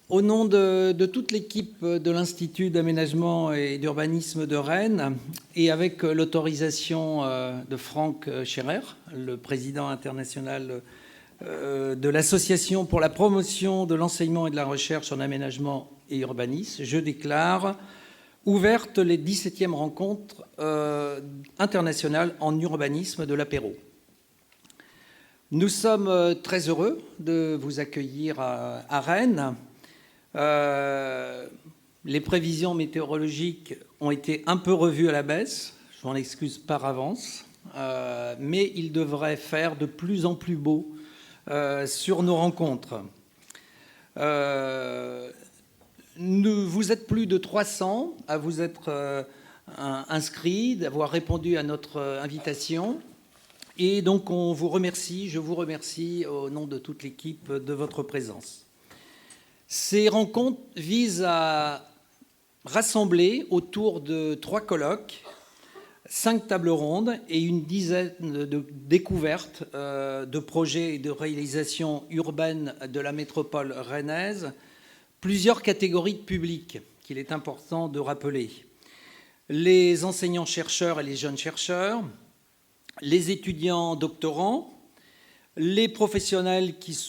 Au nom de toute l'équipe de l'Institut d'aménagement et d'urbanisme de Rennes, et avec l'autorisation de Franck Scherer, le président international de l'Association pour la promotion de l'enseignement et de la recherche en aménagement et urbanisme, je déclare ouvertes les 17e rencontres internationales en urbanisme de l'Apéro. Nous sommes très heureux de vous accueillir à Rennes. Les prévisions météorologiques ont été un peu revues à la baisse, je m'en excuse par avance, mais il devrait faire de plus en plus beau sur nos rencontres. Vous êtes plus de 300 à vous être inscrits, d'avoir répondu à notre invitation. Et donc on vous remercie, je vous remercie au nom de toute l'équipe de votre présence. Ces rencontres visent à rassembler autour de 3 colloques, 5 tables rondes et une dizaine de découvertes de projets et de réalisations urbaines de la métropole rennaise, plusieurs catégories de publics qu'il est important de rappeler. Les enseignants-chercheurs et les jeunes chercheurs, les étudiants doctorants, les professionnels qui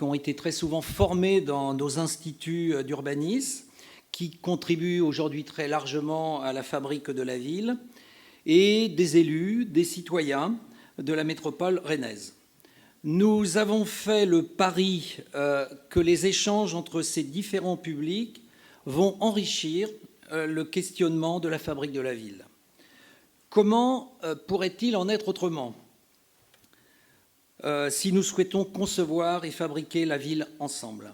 ont été très souvent formés dans nos instituts d'urbanisme, qui contribuent aujourd'hui très largement à la fabrique de la ville, et des élus, des citoyens de la métropole rennaise. Nous avons fait le pari que les échanges entre ces différents publics vont enrichir le questionnement de la fabrique de la ville. Comment pourrait-il en être autrement si nous souhaitons concevoir et fabriquer la ville ensemble?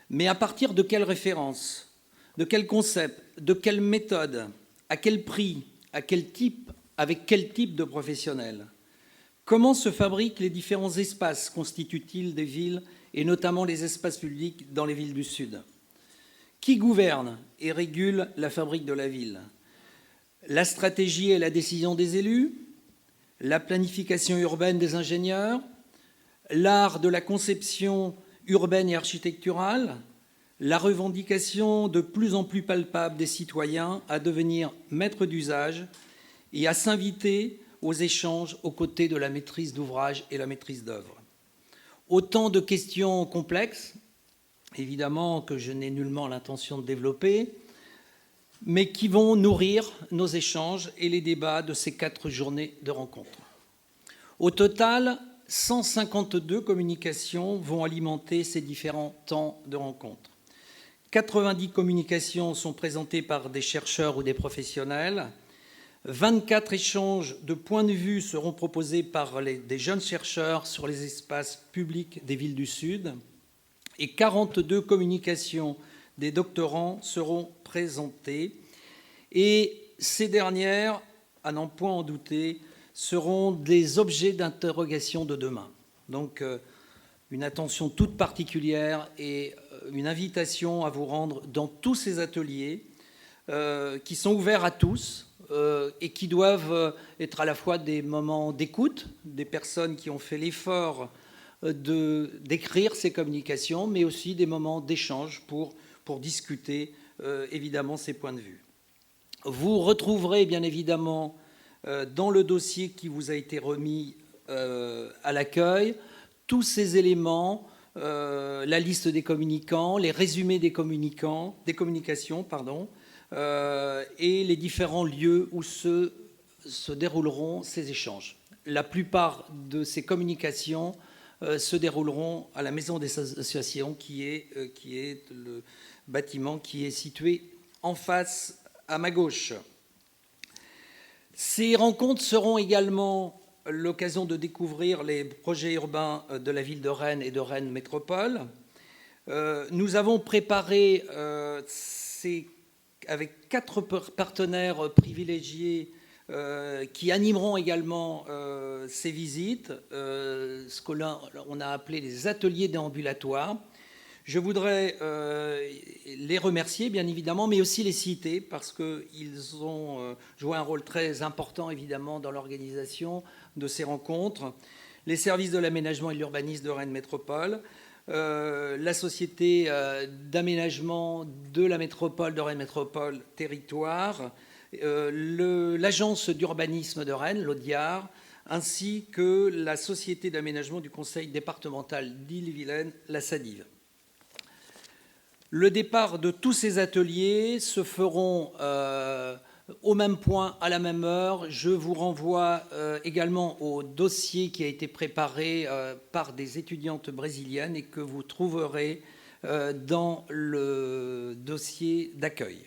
Mais à partir de quelles références, de quel concept, de quelle méthode, à quel prix, à quel type, avec quel type de professionnels? Comment se fabriquent les différents espaces constituent-ils des villes, et notamment les espaces publics dans les villes du Sud? Qui gouverne et régule la fabrique de la ville? La stratégie et la décision des élus? La planification urbaine des ingénieurs, l'art de la conception urbaine et architecturale, la revendication de plus en plus palpable des citoyens à devenir maîtres d'usage et à s'inviter aux échanges aux côtés de la maîtrise d'ouvrage et la maîtrise d'œuvre. Autant de questions complexes, évidemment que je n'ai nullement l'intention de développer, mais qui vont nourrir nos échanges et les débats de ces 4 journées de rencontres. Au total, 152 communications vont alimenter ces différents temps de rencontres. 90 communications sont présentées par des chercheurs ou des professionnels. 24 échanges de points de vue seront proposés par des jeunes chercheurs sur les espaces publics des villes du Sud. Et 42 communications des doctorants seront présentées, et ces dernières, à n'en point en douter, seront des objets d'interrogation de demain. Donc, une attention toute particulière et une invitation à vous rendre dans tous ces ateliers qui sont ouverts à tous et qui doivent être à la fois des moments d'écoute des personnes qui ont fait l'effort d'écrire ces communications, mais aussi des moments d'échange pour discuter évidemment ces points de vue. Vous retrouverez bien évidemment dans le dossier qui vous a été remis à l'accueil tous ces éléments, la liste des communicants, les résumés des communications, et les différents lieux où se dérouleront ces échanges. La plupart de ces communications se dérouleront à la Maison des Associations, qui est le bâtiment qui est situé en face à ma gauche. Ces rencontres seront également l'occasion de découvrir les projets urbains de la ville de Rennes et de Rennes Métropole. Nous avons préparé avec 4 partenaires privilégiés qui animeront également ces visites, ce qu'on a appelé les ateliers déambulatoires. Je voudrais les remercier, bien évidemment, mais aussi les citer parce qu'ils ont joué un rôle très important, évidemment, dans l'organisation de ces rencontres. Les services de l'aménagement et de l'urbanisme de Rennes Métropole, la société d'aménagement de la métropole de Rennes Métropole Territoire, l'agence d'urbanisme de Rennes, l'Audiard, ainsi que la société d'aménagement du conseil départemental d'Ille-et-Vilaine, la SADIV. Le départ de tous ces ateliers se feront au même point, à la même heure. Je vous renvoie également au dossier qui a été préparé par des étudiantes brésiliennes et que vous trouverez dans le dossier d'accueil.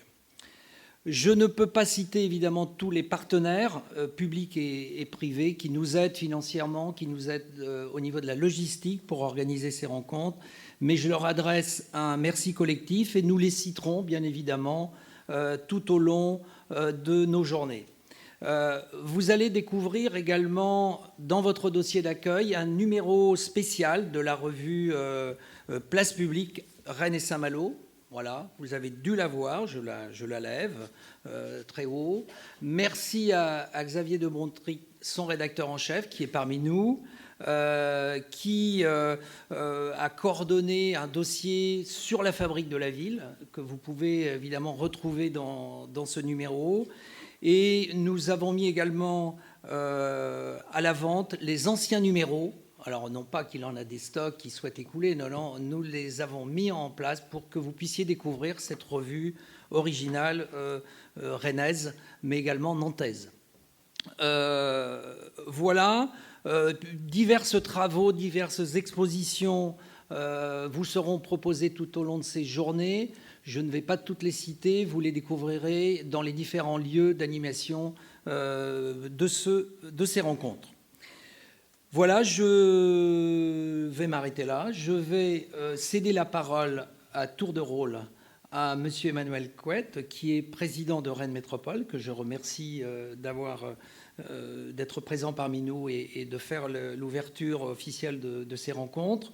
Je ne peux pas citer évidemment tous les partenaires publics et privés qui nous aident financièrement, qui nous aident au niveau de la logistique pour organiser ces rencontres, mais je leur adresse un merci collectif et nous les citerons bien évidemment tout au long de nos journées. Vous allez découvrir également dans votre dossier d'accueil un numéro spécial de la revue Place Publique Rennes et Saint-Malo. Voilà, vous avez dû la voir, je la lève très haut. Merci à Xavier de Montry, son rédacteur en chef, qui est parmi nous, qui a coordonné un dossier sur la fabrique de la ville, que vous pouvez évidemment retrouver dans ce numéro. Et nous avons mis également à la vente les anciens numéros. Alors, non pas qu'il en a des stocks qui souhaitent écouler, non, nous les avons mis en place pour que vous puissiez découvrir cette revue originale rennaise, mais également nantaise. Voilà, divers travaux, diverses expositions vous seront proposées tout au long de ces journées. Je ne vais pas toutes les citer, vous les découvrirez dans les différents lieux d'animation de ces rencontres. Voilà, je vais m'arrêter là. Je vais céder la parole à tour de rôle à M. Emmanuel Couette, qui est président de Rennes Métropole, que je remercie d'être présent parmi nous et de faire l'ouverture officielle de ces rencontres.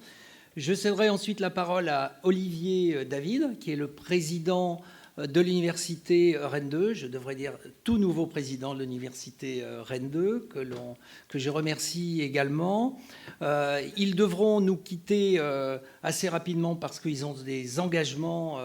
Je céderai ensuite la parole à Olivier David, qui est le président de l'université Rennes 2, je devrais dire tout nouveau président de l'université Rennes 2, que je remercie également. Ils devront nous quitter assez rapidement parce qu'ils ont des engagements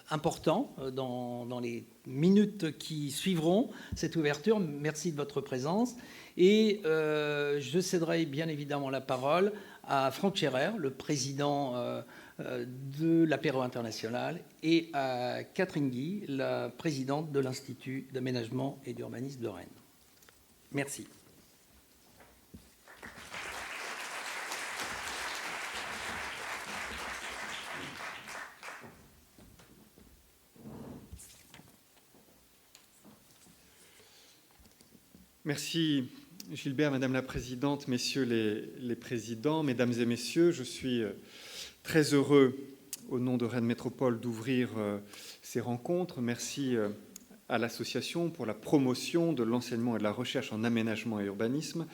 importants dans les minutes qui suivront cette ouverture. Merci de votre présence. Et je céderai bien évidemment la parole à Franck Scherer, le président de l'Apéro International, et à Catherine Guy, la présidente de l'Institut d'aménagement et d'urbanisme de Rennes. Merci. Merci Gilbert, Madame la Présidente, Messieurs les Présidents, Mesdames et Messieurs, je suis très heureux, au nom de Rennes Métropole, d'ouvrir ces rencontres. Merci à l'association pour la promotion de l'enseignement et de la recherche en aménagement et urbanisme,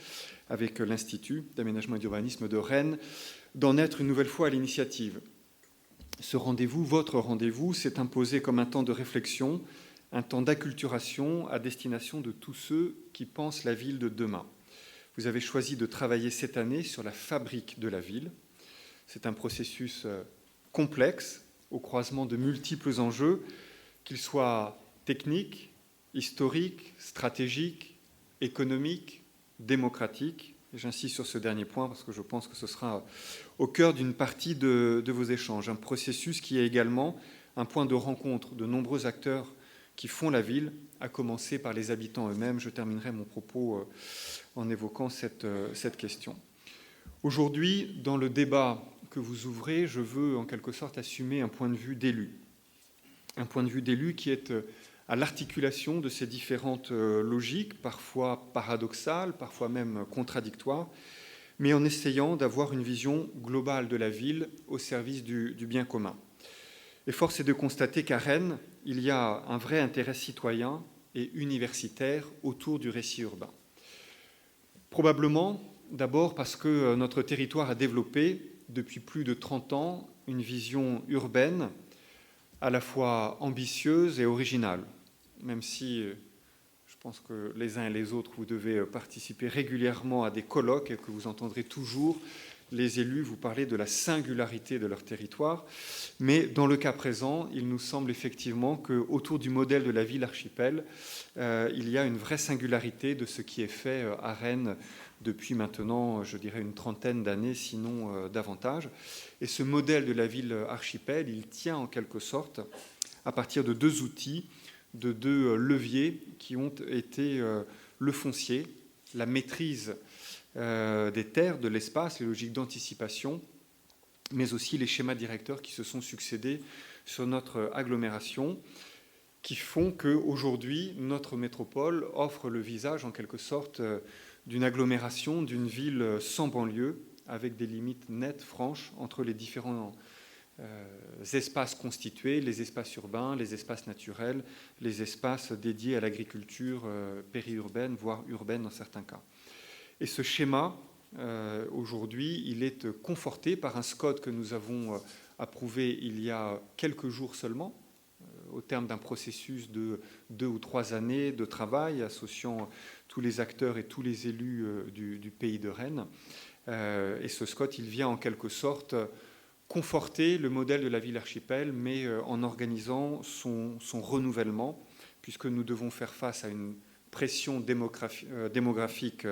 avec l'Institut d'aménagement et d'urbanisme de Rennes, d'en être une nouvelle fois à l'initiative. Ce rendez-vous, votre rendez-vous, s'est imposé comme un temps de réflexion, un temps d'acculturation à destination de tous ceux qui pensent la ville de demain. Vous avez choisi de travailler cette année sur la fabrique de la ville. C'est un processus complexe, au croisement de multiples enjeux, qu'ils soient techniques, historiques, stratégiques, économiques, démocratiques. Et j'insiste sur ce dernier point parce que je pense que ce sera au cœur d'une partie de vos échanges. Un processus qui est également un point de rencontre de nombreux acteurs qui font la ville, à commencer par les habitants eux-mêmes. Je terminerai mon propos en évoquant cette question. Aujourd'hui, dans le débat que vous ouvrez, je veux en quelque sorte assumer un point de vue d'élu. Un point de vue d'élu qui est à l'articulation de ces différentes logiques, parfois paradoxales, parfois même contradictoires, mais en essayant d'avoir une vision globale de la ville au service du bien commun. Et force est de constater qu'à Rennes, il y a un vrai intérêt citoyen et universitaire autour du récit urbain. Probablement, d'abord parce que notre territoire a développé, depuis plus de 30 ans, une vision urbaine à la fois ambitieuse et originale, même si je pense que les uns et les autres, vous devez participer régulièrement à des colloques et que vous entendrez toujours les élus vous parler de la singularité de leur territoire. Mais dans le cas présent, il nous semble effectivement qu'autour du modèle de la ville archipel, il y a une vraie singularité de ce qui est fait à Rennes depuis maintenant, je dirais, une trentaine d'années, sinon davantage. Et ce modèle de la ville archipel, il tient en quelque sorte à partir de deux outils, de deux leviers qui ont été le foncier, la maîtrise des terres, de l'espace, les logiques d'anticipation, mais aussi les schémas directeurs qui se sont succédés sur notre agglomération, qui font qu'aujourd'hui, notre métropole offre le visage, en quelque sorte, d'une agglomération, d'une ville sans banlieue, avec des limites nettes, franches, entre les différents espaces constitués, les espaces urbains, les espaces naturels, les espaces dédiés à l'agriculture périurbaine, voire urbaine dans certains cas. Et ce schéma, aujourd'hui, il est conforté par un SCOT que nous avons approuvé il y a quelques jours seulement, au terme d'un processus de 2 ou 3 années de travail associant tous les acteurs et tous les élus du pays de Rennes. Et ce SCOT, il vient en quelque sorte conforter le modèle de la ville archipel, mais en organisant son renouvellement, puisque nous devons faire face à une pression démographique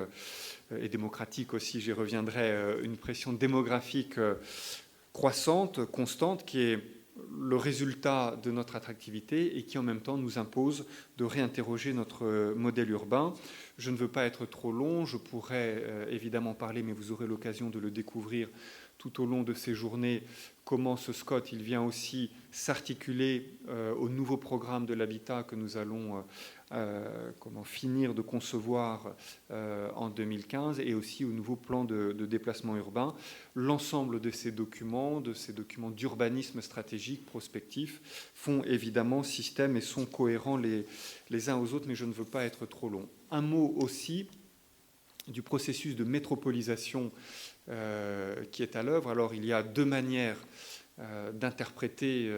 et démocratique aussi, j'y reviendrai, une pression démographique croissante, constante, qui est le résultat de notre attractivité et qui en même temps nous impose de réinterroger notre modèle urbain. Je ne veux pas être trop long, je pourrais évidemment parler, mais vous aurez l'occasion de le découvrir tout au long de ces journées, comment ce SCOT il vient aussi s'articuler au nouveau programme de l'habitat que nous allons finir de concevoir en 2015 et aussi au nouveau plan de déplacement urbain. L'ensemble de ces documents d'urbanisme stratégique prospectif, font évidemment système et sont cohérents les uns aux autres, mais je ne veux pas être trop long. Un mot aussi du processus de métropolisation qui est à l'œuvre. Alors, il y a deux manières d'interpréter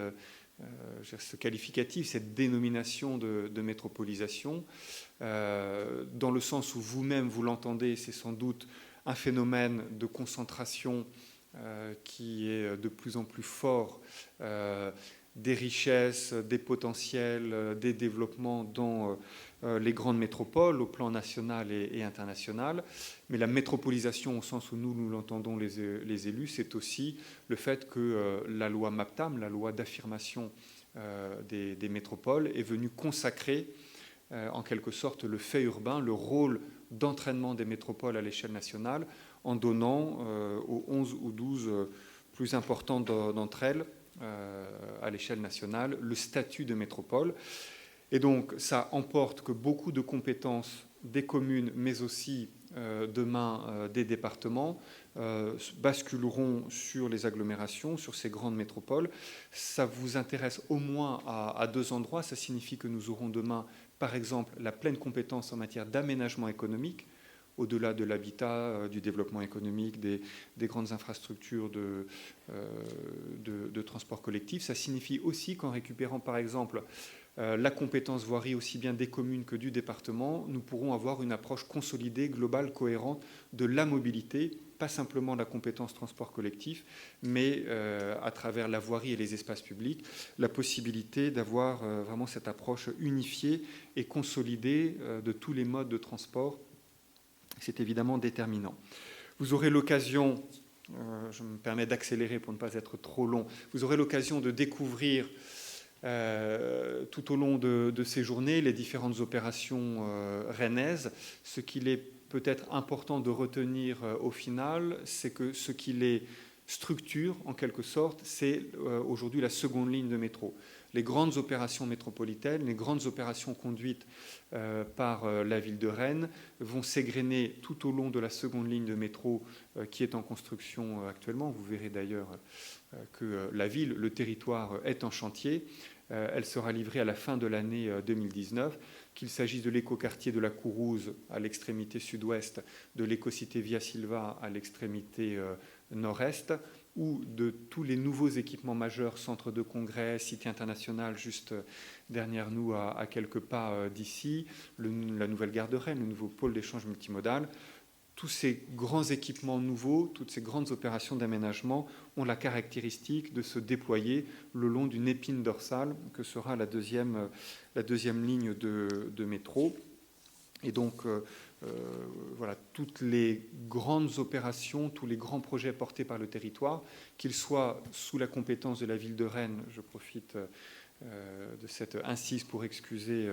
ce qualificatif, cette dénomination de métropolisation. Dans le sens où vous-même, vous l'entendez, c'est sans doute un phénomène de concentration qui est de plus en plus fort des richesses, des potentiels, des développements dans les grandes métropoles au plan national et international. Mais la métropolisation, au sens où nous l'entendons les élus, c'est aussi le fait que la loi MAPTAM, la loi d'affirmation des métropoles, est venue consacrer en quelque sorte le fait urbain, le rôle d'entraînement des métropoles à l'échelle nationale, en donnant aux 11 ou 12 plus importantes d'entre elles à l'échelle nationale le statut de métropole. Et donc ça emporte que beaucoup de compétences des communes, mais aussi demain des départements, basculeront sur les agglomérations, sur ces grandes métropoles. Ça vous intéresse au moins à deux endroits. Ça signifie que nous aurons demain, par exemple, la pleine compétence en matière d'aménagement économique, au-delà de l'habitat, du développement économique, des grandes infrastructures de transport collectif. Ça signifie aussi qu'en récupérant, par exemple, la compétence voirie aussi bien des communes que du département, nous pourrons avoir une approche consolidée, globale, cohérente de la mobilité, pas simplement la compétence transport collectif, mais à travers la voirie et les espaces publics, la possibilité d'avoir vraiment cette approche unifiée et consolidée de tous les modes de transport. C'est évidemment déterminant. Vous aurez l'occasion, je me permets d'accélérer pour ne pas être trop long, vous aurez l'occasion de découvrir tout au long de ces journées les différentes opérations rennaises. Ce qu'il est peut-être important de retenir au final, c'est que ce qui les structure en quelque sorte, c'est aujourd'hui la seconde ligne de métro. Les grandes opérations métropolitaines, les grandes opérations conduites par la ville de Rennes vont s'égrener tout au long de la seconde ligne de métro qui est en construction actuellement. Vous verrez d'ailleurs que la ville, le territoire est en chantier. Elle sera livrée à la fin de l'année 2019, qu'il s'agisse de l'écoquartier de la Courouse à l'extrémité sud-ouest, de l'écocité Via Silva à l'extrémité nord-est, ou de tous les nouveaux équipements majeurs, centre de congrès, cité internationale juste derrière nous à quelques pas d'ici, la nouvelle gare de Rennes, le nouveau pôle d'échange multimodal. tous ces grands équipements nouveaux, toutes ces grandes opérations d'aménagement ont la caractéristique de se déployer le long d'une épine dorsale que sera la deuxième ligne de métro. Et donc, voilà, toutes les grandes opérations, tous les grands projets portés par le territoire, qu'ils soient sous la compétence de la ville de Rennes, je profite de cette incise pour excuser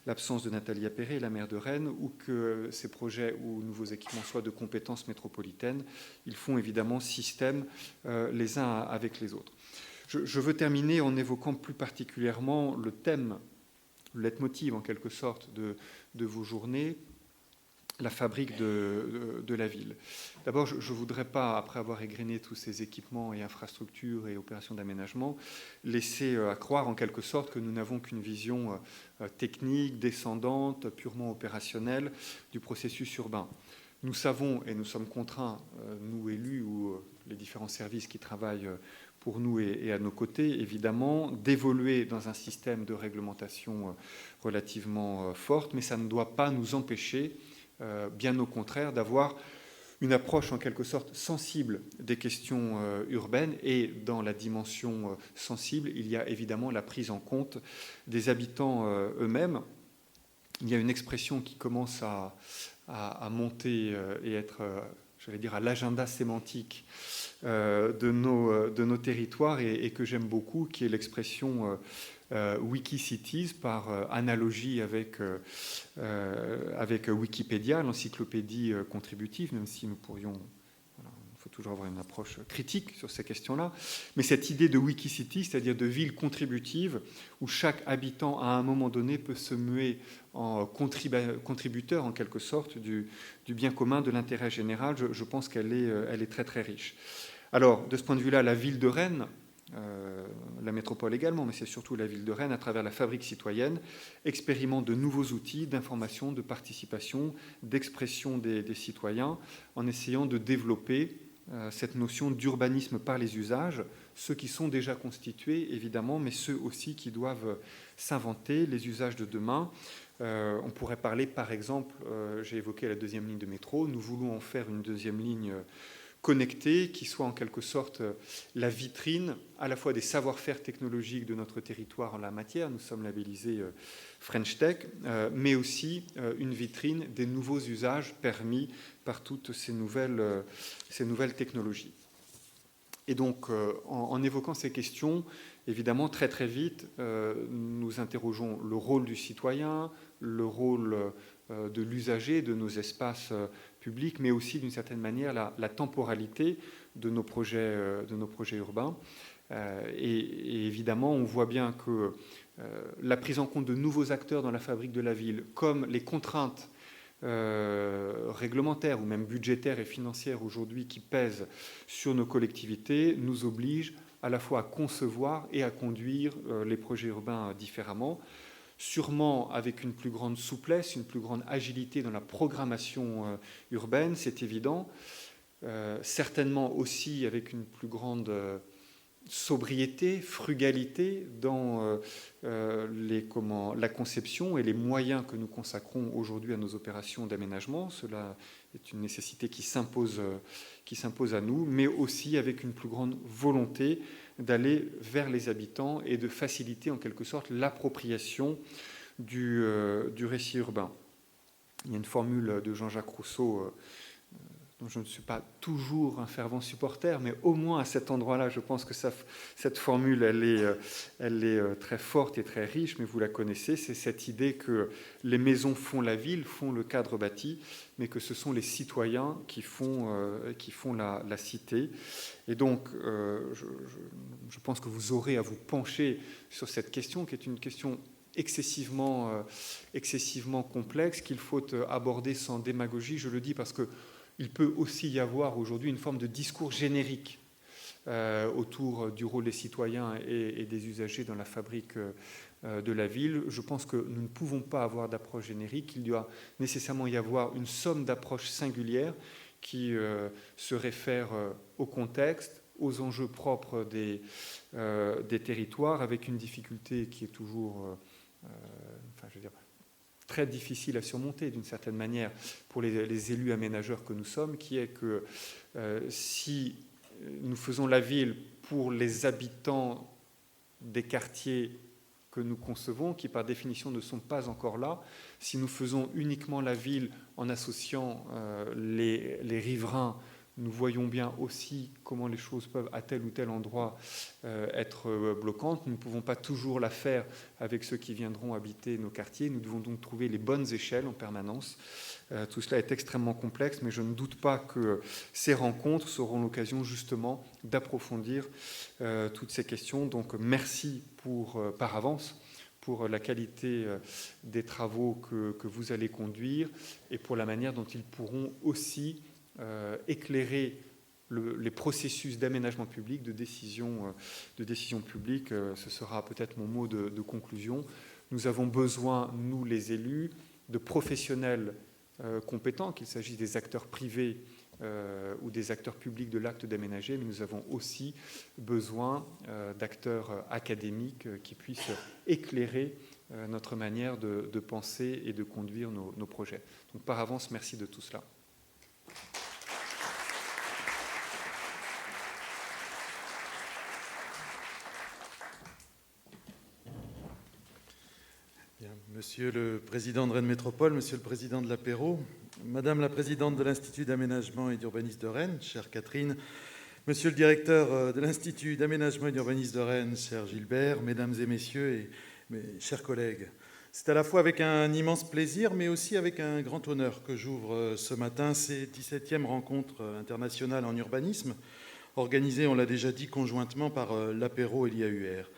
l'absence de Nathalie Appéré, la maire de Rennes, ou que ces projets ou nouveaux équipements soient de compétences métropolitaines, ils font évidemment système les uns avec les autres. Je veux terminer en évoquant plus particulièrement le thème, le leitmotiv en quelque sorte de vos journées, la fabrique de la ville. D'abord, je ne voudrais pas, après avoir égrené tous ces équipements et infrastructures et opérations d'aménagement, laisser à croire en quelque sorte que nous n'avons qu'une vision technique, descendante, purement opérationnelle du processus urbain. Nous savons et nous sommes contraints, nous élus ou les différents services qui travaillent pour nous et à nos côtés, évidemment, d'évoluer dans un système de réglementation relativement forte, mais ça ne doit pas nous empêcher, bien au contraire, d'avoir une approche en quelque sorte sensible des questions urbaines, et dans la dimension sensible, il y a évidemment la prise en compte des habitants eux-mêmes. Il y a une expression qui commence à monter et être, j'allais dire, à l'agenda sémantique de nos territoires et que j'aime beaucoup, qui est l'expression Wikicities, par analogie avec Wikipédia, l'encyclopédie contributive, même si nous pourrions... Il faut toujours avoir une approche critique sur ces questions-là. Mais cette idée de Wikicity, c'est-à-dire de ville contributive, où chaque habitant, à un moment donné, peut se muer en contributeur, en quelque sorte, du bien commun, de l'intérêt général, je pense qu'elle est très, très riche. Alors, de ce point de vue-là, la ville de Rennes, la métropole également, mais c'est surtout la ville de Rennes, à travers la fabrique citoyenne, expérimente de nouveaux outils d'information, de participation, d'expression des citoyens, en essayant de développer cette notion d'urbanisme par les usages, ceux qui sont déjà constitués, évidemment, mais ceux aussi qui doivent s'inventer, les usages de demain. On pourrait parler, par exemple, j'ai évoqué la deuxième ligne de métro, nous voulons en faire une deuxième ligne connectée, qui soit en quelque sorte la vitrine à la fois des savoir-faire technologiques de notre territoire en la matière, nous sommes labellisés French Tech, mais aussi une vitrine des nouveaux usages permis par toutes ces nouvelles technologies. Et donc, en évoquant ces questions, évidemment, très très vite, nous interrogeons le rôle du citoyen, le rôle de l'usager de nos espaces publics, mais aussi d'une certaine manière la temporalité de nos projets urbains. Et évidemment, on voit bien que la prise en compte de nouveaux acteurs dans la fabrique de la ville, comme les contraintes réglementaires ou même budgétaires et financières aujourd'hui qui pèsent sur nos collectivités, nous oblige à la fois à concevoir et à conduire les projets urbains différemment, sûrement avec une plus grande souplesse, une plus grande agilité dans la programmation urbaine, c'est évident, certainement aussi avec une plus grande sobriété, frugalité dans la conception et les moyens que nous consacrons aujourd'hui à nos opérations d'aménagement. Cela est une nécessité qui s'impose à nous, mais aussi avec une plus grande volonté d'aller vers les habitants et de faciliter en quelque sorte l'appropriation du récit urbain. Il y a une formule de Jean-Jacques Rousseau dont je ne suis pas toujours un fervent supporter, mais au moins à cet endroit-là, je pense que cette formule, elle est très forte et très riche, mais vous la connaissez, c'est cette idée que les maisons font la ville, font le cadre bâti, mais que ce sont les citoyens qui font la cité. Et donc, je pense que vous aurez à vous pencher sur cette question, qui est une question excessivement complexe, qu'il faut aborder sans démagogie. Je le dis parce que il peut aussi y avoir aujourd'hui une forme de discours générique autour du rôle des citoyens et des usagers dans la fabrique de la ville. Je pense que nous ne pouvons pas avoir d'approche générique. Il doit nécessairement y avoir une somme d'approches singulières qui se réfèrent au contexte, aux enjeux propres des territoires, avec une difficulté qui est toujours très difficile à surmonter d'une certaine manière pour les élus aménageurs que nous sommes, qui est que si nous faisons la ville pour les habitants des quartiers que nous concevons, qui par définition ne sont pas encore là, si nous faisons uniquement la ville en associant les riverains, nous voyons bien aussi comment les choses peuvent à tel ou tel endroit être bloquantes. Nous ne pouvons pas toujours la faire avec ceux qui viendront habiter nos quartiers. Nous devons donc trouver les bonnes échelles en permanence. Tout cela est extrêmement complexe, mais je ne doute pas que ces rencontres seront l'occasion justement d'approfondir toutes ces questions. Donc merci par avance pour la qualité des travaux que vous allez conduire et pour la manière dont ils pourront aussi éclairer les processus d'aménagement public, de décision publique. Ce sera peut-être mon mot de conclusion. Nous avons besoin, nous les élus, de professionnels compétents, qu'il s'agisse des acteurs privés ou des acteurs publics de l'acte d'aménager, mais nous avons aussi besoin d'acteurs académiques qui puissent éclairer notre manière de penser et de conduire nos projets. Donc par avance, merci de tout cela. Monsieur le Président de Rennes Métropole, Monsieur le Président de l'Apéro, Madame la Présidente de l'Institut d'aménagement et d'urbanisme de Rennes, chère Catherine, Monsieur le Directeur de l'Institut d'aménagement et d'urbanisme de Rennes, cher Gilbert, Mesdames et Messieurs et mes chers collègues, c'est à la fois avec un immense plaisir, mais aussi avec un grand honneur que j'ouvre ce matin ces 17e rencontres internationales en urbanisme, organisées, on l'a déjà dit, conjointement par l'Apéro et l'IAUR.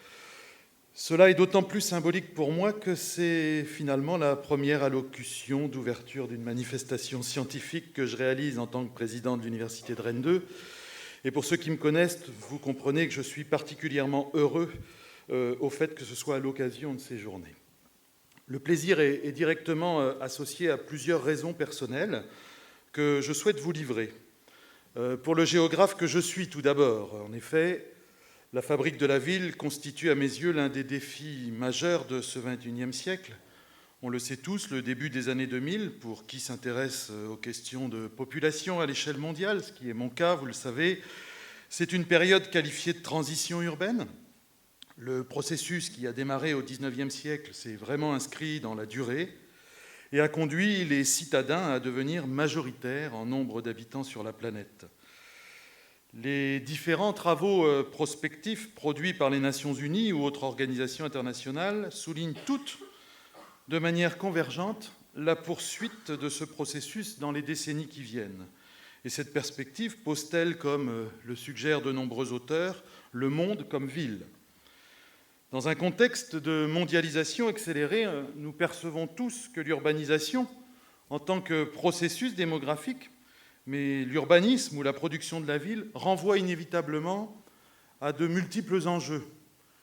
Cela est d'autant plus symbolique pour moi que c'est finalement la première allocution d'ouverture d'une manifestation scientifique que je réalise en tant que président de l'Université de Rennes 2. Et pour ceux qui me connaissent, vous comprenez que je suis particulièrement heureux au fait que ce soit à l'occasion de ces journées. Le plaisir est directement associé à plusieurs raisons personnelles que je souhaite vous livrer. Pour le géographe que je suis tout d'abord, en effet, la fabrique de la ville constitue à mes yeux l'un des défis majeurs de ce XXIe siècle. On le sait tous, le début des années 2000, pour qui s'intéresse aux questions de population à l'échelle mondiale, ce qui est mon cas, vous le savez, c'est une période qualifiée de transition urbaine. Le processus qui a démarré au XIXe siècle s'est vraiment inscrit dans la durée et a conduit les citadins à devenir majoritaires en nombre d'habitants sur la planète. Les différents travaux prospectifs produits par les Nations Unies ou autres organisations internationales soulignent toutes, de manière convergente, la poursuite de ce processus dans les décennies qui viennent. Et cette perspective pose-t-elle, comme le suggèrent de nombreux auteurs, le monde comme ville. Dans un contexte de mondialisation accélérée, nous percevons tous que l'urbanisation, en tant que processus démographique, mais l'urbanisme ou la production de la ville renvoie inévitablement à de multiples enjeux,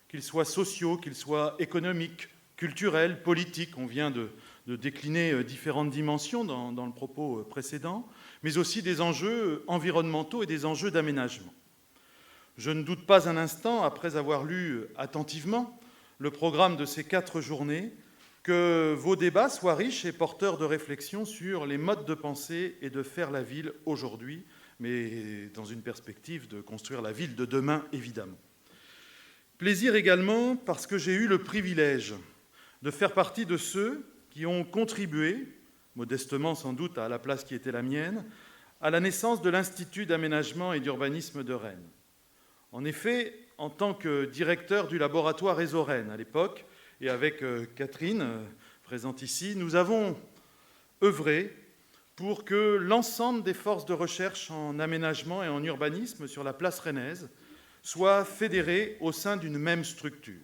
qu'ils soient sociaux, qu'ils soient économiques, culturels, politiques. On vient de décliner différentes dimensions dans le propos précédent, mais aussi des enjeux environnementaux et des enjeux d'aménagement. Je ne doute pas un instant, après avoir lu attentivement le programme de ces 4 journées, que vos débats soient riches et porteurs de réflexion sur les modes de pensée et de faire la ville aujourd'hui, mais dans une perspective de construire la ville de demain, évidemment. Plaisir également parce que j'ai eu le privilège de faire partie de ceux qui ont contribué, modestement sans doute à la place qui était la mienne, à la naissance de l'Institut d'aménagement et d'urbanisme de Rennes. En effet, en tant que directeur du laboratoire Réseau Rennes à l'époque, et avec Catherine, présente ici, nous avons œuvré pour que l'ensemble des forces de recherche en aménagement et en urbanisme sur la place rennaise soient fédérées au sein d'une même structure.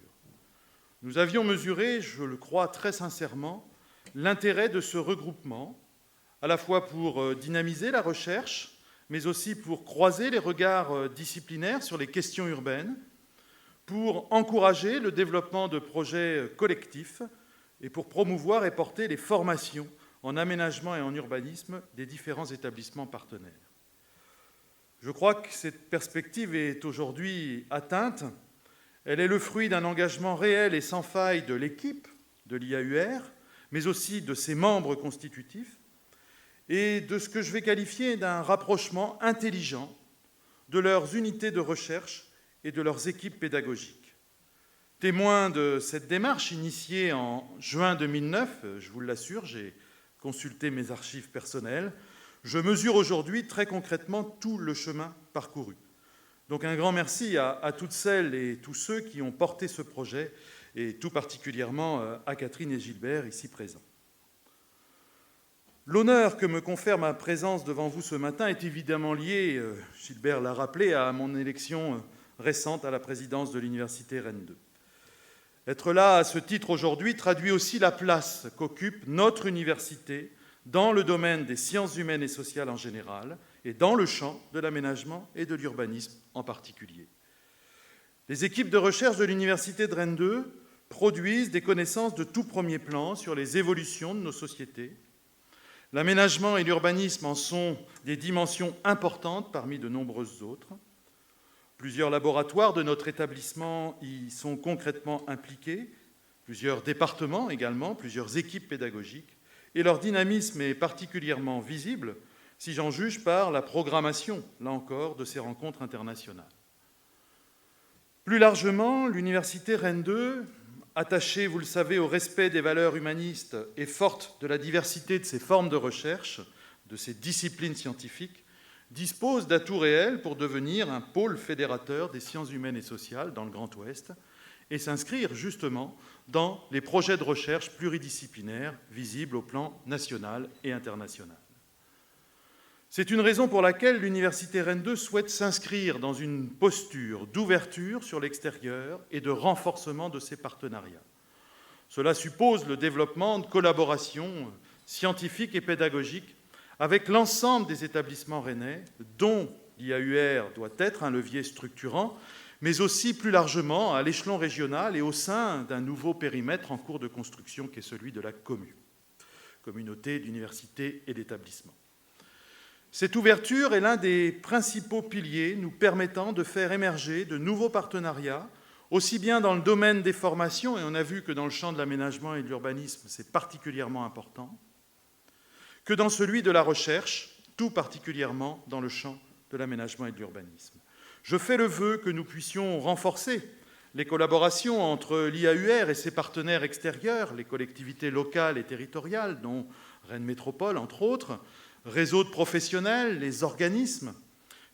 Nous avions mesuré, je le crois très sincèrement, l'intérêt de ce regroupement, à la fois pour dynamiser la recherche, mais aussi pour croiser les regards disciplinaires sur les questions urbaines, pour encourager le développement de projets collectifs et pour promouvoir et porter les formations en aménagement et en urbanisme des différents établissements partenaires. Je crois que cette perspective est aujourd'hui atteinte. Elle est le fruit d'un engagement réel et sans faille de l'équipe de l'IAUR, mais aussi de ses membres constitutifs, et de ce que je vais qualifier d'un rapprochement intelligent de leurs unités de recherche et de leurs équipes pédagogiques. Témoin de cette démarche initiée en juin 2009, je vous l'assure, j'ai consulté mes archives personnelles, je mesure aujourd'hui très concrètement tout le chemin parcouru. Donc un grand merci à toutes celles et tous ceux qui ont porté ce projet, et tout particulièrement à Catherine et Gilbert, ici présents. L'honneur que me confère ma présence devant vous ce matin est évidemment lié, Gilbert l'a rappelé, à mon élection récente à la présidence de l'Université Rennes 2. Être là à ce titre aujourd'hui traduit aussi la place qu'occupe notre université dans le domaine des sciences humaines et sociales en général et dans le champ de l'aménagement et de l'urbanisme en particulier. Les équipes de recherche de l'Université de Rennes 2 produisent des connaissances de tout premier plan sur les évolutions de nos sociétés. L'aménagement et l'urbanisme en sont des dimensions importantes parmi de nombreuses autres. Plusieurs laboratoires de notre établissement y sont concrètement impliqués, plusieurs départements également, plusieurs équipes pédagogiques, et leur dynamisme est particulièrement visible, si j'en juge par la programmation, là encore, de ces rencontres internationales. Plus largement, l'Université Rennes 2, attachée, vous le savez, au respect des valeurs humanistes et forte de la diversité de ses formes de recherche, de ses disciplines scientifiques, dispose d'atouts réels pour devenir un pôle fédérateur des sciences humaines et sociales dans le Grand Ouest et s'inscrire justement dans les projets de recherche pluridisciplinaires visibles au plan national et international. C'est une raison pour laquelle l'Université Rennes 2 souhaite s'inscrire dans une posture d'ouverture sur l'extérieur et de renforcement de ses partenariats. Cela suppose le développement de collaborations scientifiques et pédagogiques avec l'ensemble des établissements rennais, dont l'IAUR doit être un levier structurant, mais aussi plus largement à l'échelon régional et au sein d'un nouveau périmètre en cours de construction qui est celui de la communauté d'universités et d'établissements. Cette ouverture est l'un des principaux piliers nous permettant de faire émerger de nouveaux partenariats, aussi bien dans le domaine des formations, et on a vu que dans le champ de l'aménagement et de l'urbanisme, c'est particulièrement important, que dans celui de la recherche, tout particulièrement dans le champ de l'aménagement et de l'urbanisme. Je fais le vœu que nous puissions renforcer les collaborations entre l'IAUR et ses partenaires extérieurs, les collectivités locales et territoriales, dont Rennes Métropole, entre autres, réseaux de professionnels, les organismes,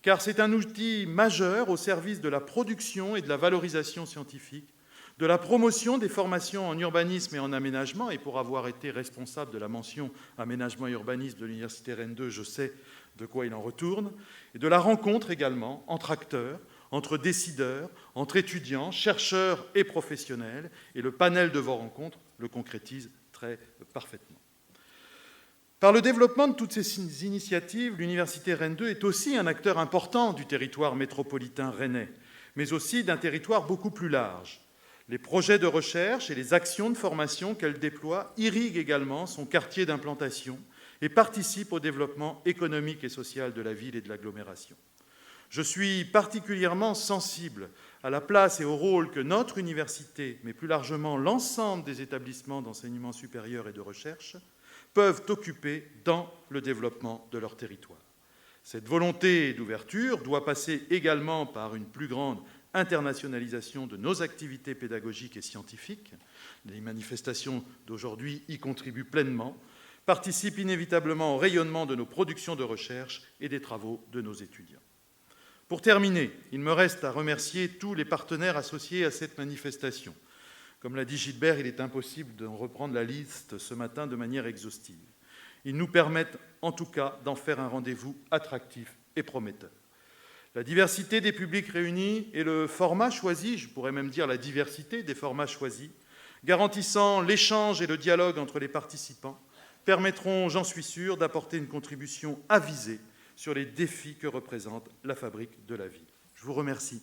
car c'est un outil majeur au service de la production et de la valorisation scientifique, de la promotion des formations en urbanisme et en aménagement, et pour avoir été responsable de la mention aménagement et urbanisme de l'Université Rennes 2, je sais de quoi il en retourne, et de la rencontre également entre acteurs, entre décideurs, entre étudiants, chercheurs et professionnels, et le panel de vos rencontres le concrétise très parfaitement. Par le développement de toutes ces initiatives, l'Université Rennes 2 est aussi un acteur important du territoire métropolitain rennais, mais aussi d'un territoire beaucoup plus large. Les projets de recherche et les actions de formation qu'elle déploie irriguent également son quartier d'implantation et participent au développement économique et social de la ville et de l'agglomération. Je suis particulièrement sensible à la place et au rôle que notre université, mais plus largement l'ensemble des établissements d'enseignement supérieur et de recherche, peuvent occuper dans le développement de leur territoire. Cette volonté d'ouverture doit passer également par une plus grande internationalisation de nos activités pédagogiques et scientifiques. Les manifestations d'aujourd'hui y contribuent pleinement, participent inévitablement au rayonnement de nos productions de recherche et des travaux de nos étudiants. Pour terminer, il me reste à remercier tous les partenaires associés à cette manifestation. Comme l'a dit Gilbert, il est impossible de reprendre la liste ce matin de manière exhaustive. Ils nous permettent en tout cas d'en faire un rendez-vous attractif et prometteur. La diversité des publics réunis et le format choisi, je pourrais même dire la diversité des formats choisis, garantissant l'échange et le dialogue entre les participants, permettront, j'en suis sûr, d'apporter une contribution avisée sur les défis que représente la fabrique de la ville. Je vous remercie.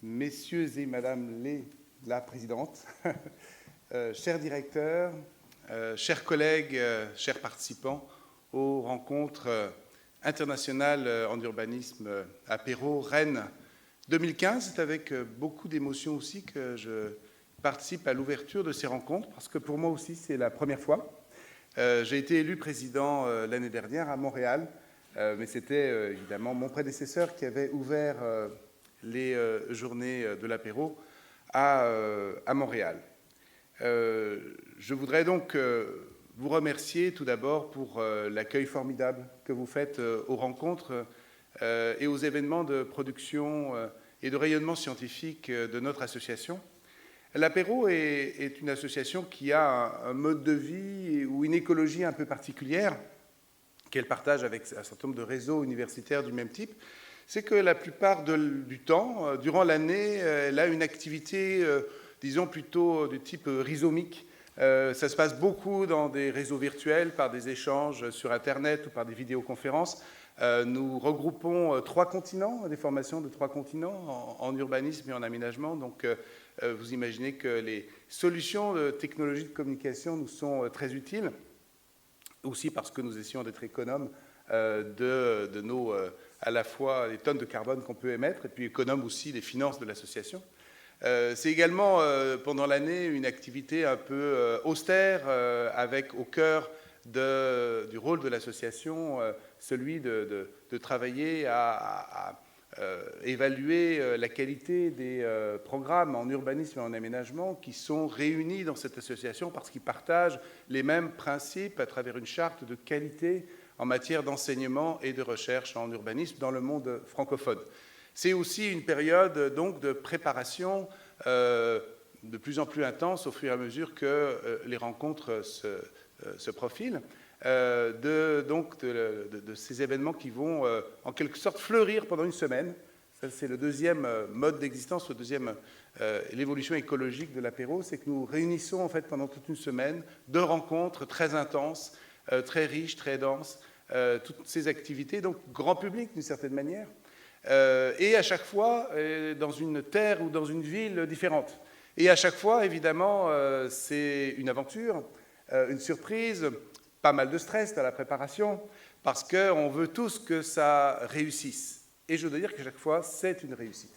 Messieurs et Madame la Présidente, Cher directeur, chers collègues, chers participants aux rencontres internationales en urbanisme Apéro Rennes 2015, c'est avec beaucoup d'émotion aussi que je participe à l'ouverture de ces rencontres, parce que pour moi aussi c'est la première fois. J'ai été élu président l'année dernière à Montréal, mais c'était évidemment mon prédécesseur qui avait ouvert les journées de l'apéro à Montréal. Je voudrais donc vous remercier tout d'abord pour l'accueil formidable que vous faites aux rencontres et aux événements de production et de rayonnement scientifique de notre association. L'Apéro est une association qui a un mode de vie ou une écologie un peu particulière qu'elle partage avec un certain nombre de réseaux universitaires du même type. C'est que la plupart du temps, durant l'année, elle a une activité, disons plutôt du type rhizomique. Ça se passe beaucoup dans des réseaux virtuels, par des échanges sur Internet ou par des vidéoconférences. Nous regroupons 3 continents, des formations de 3 continents en urbanisme et en aménagement. Donc, vous imaginez que les solutions de technologie de communication nous sont très utiles, aussi parce que nous essayons d'être économes de nos, à la fois les tonnes de carbone qu'on peut émettre, et puis économes aussi des finances de l'association. C'est également, pendant l'année, une activité un peu austère, avec au cœur du rôle de l'association, celui de travailler à évaluer la qualité des programmes en urbanisme et en aménagement qui sont réunis dans cette association parce qu'ils partagent les mêmes principes à travers une charte de qualité en matière d'enseignement et de recherche en urbanisme dans le monde francophone. C'est aussi une période donc de préparation de plus en plus intense au fur et à mesure que les rencontres se profilent, de ces événements qui vont en quelque sorte fleurir pendant une semaine. Ça, c'est le deuxième mode d'existence, l'évolution écologique de l'apéro, c'est que nous réunissons en fait pendant toute une semaine 2 rencontres très intenses, très riches, très denses, toutes ces activités, donc grand public d'une certaine manière, et à chaque fois dans une terre ou dans une ville différente. Et à chaque fois, évidemment, c'est une aventure, une surprise, pas mal de stress dans la préparation, parce qu'on veut tous que ça réussisse. Et je dois dire que chaque fois, c'est une réussite.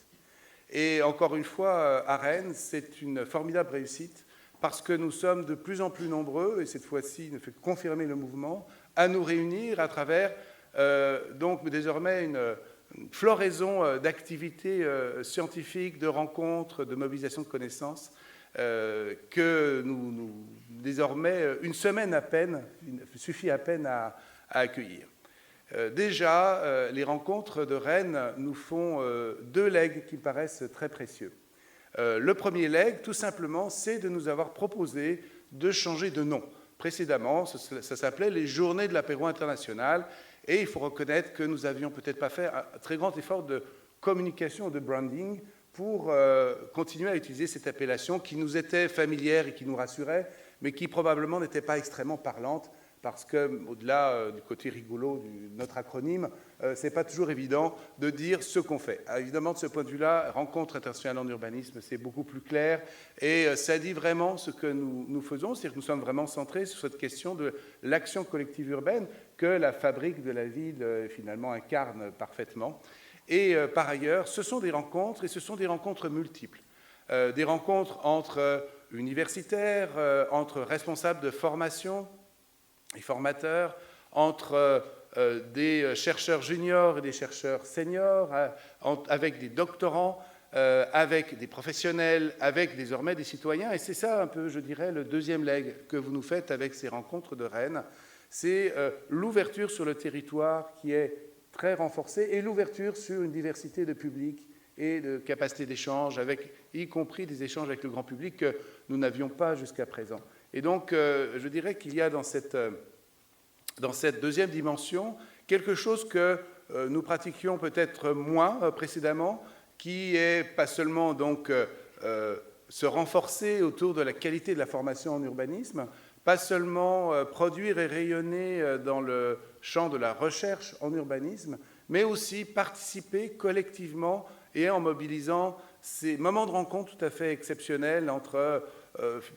Et encore une fois, à Rennes, c'est une formidable réussite, parce que nous sommes de plus en plus nombreux, et cette fois-ci ne fait que confirmer le mouvement, à nous réunir à travers donc désormais une floraison d'activités scientifiques, de rencontres, de mobilisation de connaissances, que nous désormais, une semaine à peine, suffit à peine à accueillir. Déjà, les rencontres de Rennes nous font 2 legs qui me paraissent très précieux. Le premier leg, tout simplement, c'est de nous avoir proposé de changer de nom. Précédemment, ça s'appelait les Journées de l'Apéro international, et il faut reconnaître que nous n'avions peut-être pas fait un très grand effort de communication, de branding, pour continuer à utiliser cette appellation qui nous était familière et qui nous rassurait, mais qui probablement n'était pas extrêmement parlante, parce qu'au-delà du côté rigolo de notre acronyme, ce n'est pas toujours évident de dire ce qu'on fait. Alors, évidemment, de ce point de vue-là, Rencontre internationale en urbanisme, c'est beaucoup plus clair, et ça dit vraiment ce que nous faisons, c'est-à-dire que nous sommes vraiment centrés sur cette question de l'action collective urbaine que la fabrique de la ville, finalement, incarne parfaitement. Et par ailleurs, ce sont des rencontres, et ce sont des rencontres multiples. Des rencontres entre universitaires, entre responsables de formation et formateurs, entre des chercheurs juniors et des chercheurs seniors, avec des doctorants, avec des professionnels, avec désormais des citoyens. Et c'est ça un peu, je dirais, le deuxième leg que vous nous faites avec ces rencontres de Rennes. C'est l'ouverture sur le territoire qui est très renforcée et l'ouverture sur une diversité de publics et de capacités d'échange, y compris des échanges avec le grand public que nous n'avions pas jusqu'à présent. Et donc, je dirais qu'il y a dans cette deuxième dimension quelque chose que nous pratiquions peut-être moins précédemment, qui est pas seulement donc se renforcer autour de la qualité de la formation en urbanisme, pas seulement produire et rayonner dans le champ de la recherche en urbanisme, mais aussi participer collectivement et en mobilisant ces moments de rencontre tout à fait exceptionnels entre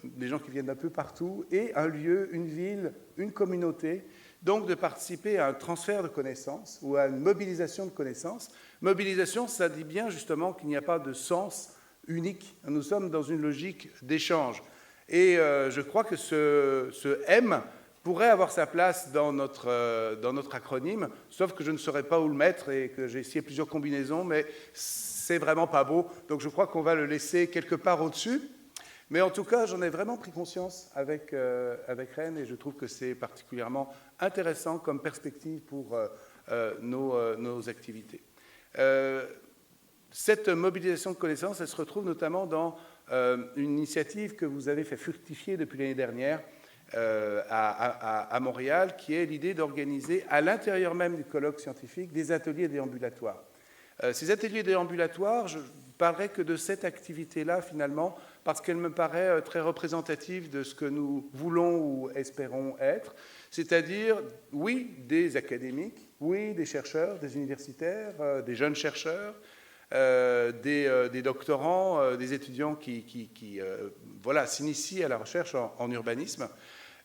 des gens qui viennent d'un peu partout, et un lieu, une ville, une communauté, donc de participer à un transfert de connaissances ou à une mobilisation de connaissances. Mobilisation, ça dit bien justement qu'il n'y a pas de sens unique. Nous sommes dans une logique d'échange. Et je crois que ce M pourrait avoir sa place dans notre acronyme, sauf que je ne saurais pas où le mettre et que j'ai essayé plusieurs combinaisons, mais c'est vraiment pas beau. Donc je crois qu'on va le laisser quelque part au-dessus. Mais en tout cas, j'en ai vraiment pris conscience avec Rennes et je trouve que c'est particulièrement intéressant comme perspective pour nos activités. Cette mobilisation de connaissances, elle se retrouve notamment dans une initiative que vous avez fait fructifier depuis l'année dernière à Montréal, qui est l'idée d'organiser à l'intérieur même du colloque scientifique des ateliers déambulatoires. Ces ateliers déambulatoires, je ne parlerai que de cette activité-là finalement, parce qu'elle me paraît très représentative de ce que nous voulons ou espérons être, c'est-à-dire, oui, des académiques, oui, des chercheurs, des universitaires, des jeunes chercheurs, des doctorants, des étudiants qui voilà, s'initient à la recherche en urbanisme,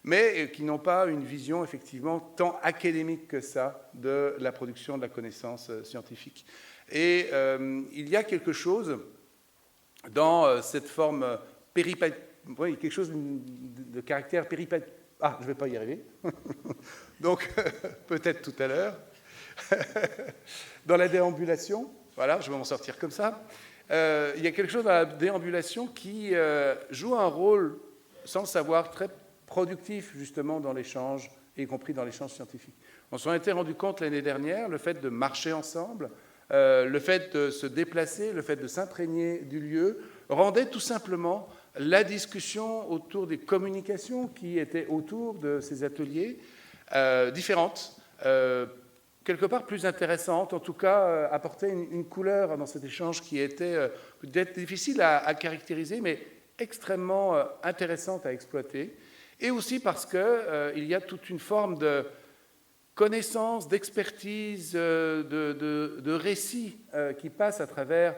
mais qui n'ont pas une vision effectivement tant académique que ça de la production de la connaissance scientifique. Et il y a quelque chose dans cette forme oui, quelque chose de caractère péripatétique. Ah, je ne vais pas y arriver. Donc, peut-être tout à l'heure. Dans la déambulation, voilà, je vais m'en sortir comme ça. Il y a quelque chose dans la déambulation qui joue un rôle, sans le savoir, très productif justement dans l'échange, y compris dans l'échange scientifique. On s'en était rendu compte l'année dernière, le fait de marcher ensemble, le fait de se déplacer, le fait de s'imprégner du lieu, rendait tout simplement la discussion autour des communications qui étaient autour de ces ateliers différentes, quelque part plus intéressantes, en tout cas apporter une couleur dans cet échange qui était peut-être difficile à caractériser, mais extrêmement intéressante à exploiter, et aussi parce qu'il y a toute une forme de connaissance, d'expertise, de récits qui passent à travers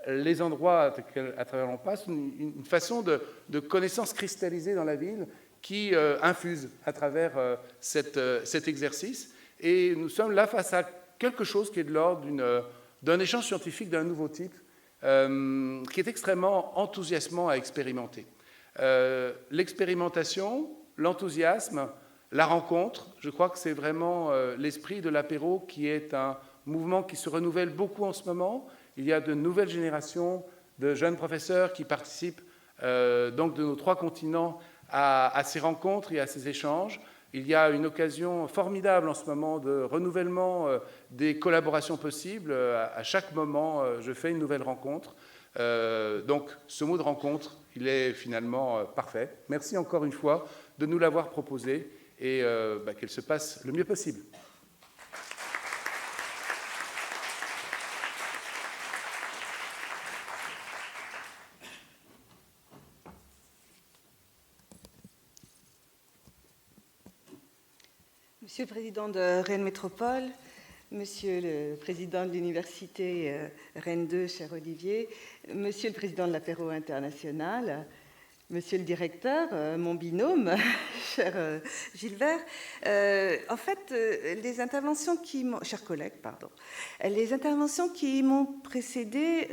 les endroits à travers l'on passe, une façon de connaissance cristallisée dans la ville qui infuse à travers cet exercice. Et nous sommes là face à quelque chose qui est de l'ordre d'un échange scientifique d'un nouveau type, qui est extrêmement enthousiasmant à expérimenter. L'expérimentation, l'enthousiasme, la rencontre, je crois que c'est vraiment l'esprit de l'apéro qui est un mouvement qui se renouvelle beaucoup en ce moment. Il y a de nouvelles générations de jeunes professeurs qui participent donc de nos 3 continents à ces rencontres et à ces échanges. Il y a une occasion formidable en ce moment de renouvellement des collaborations possibles. À chaque moment, je fais une nouvelle rencontre. Donc ce mot de rencontre, il est finalement parfait. Merci encore une fois de nous l'avoir proposé et qu'elle se passe le mieux possible. Monsieur le Président de Rennes Métropole, Monsieur le Président de l'Université Rennes 2, cher Olivier, Monsieur le Président de l'Apéro International, Monsieur le Directeur, mon binôme, cher Gilbert, en fait, les interventions chers collègues, pardon, les interventions qui m'ont précédé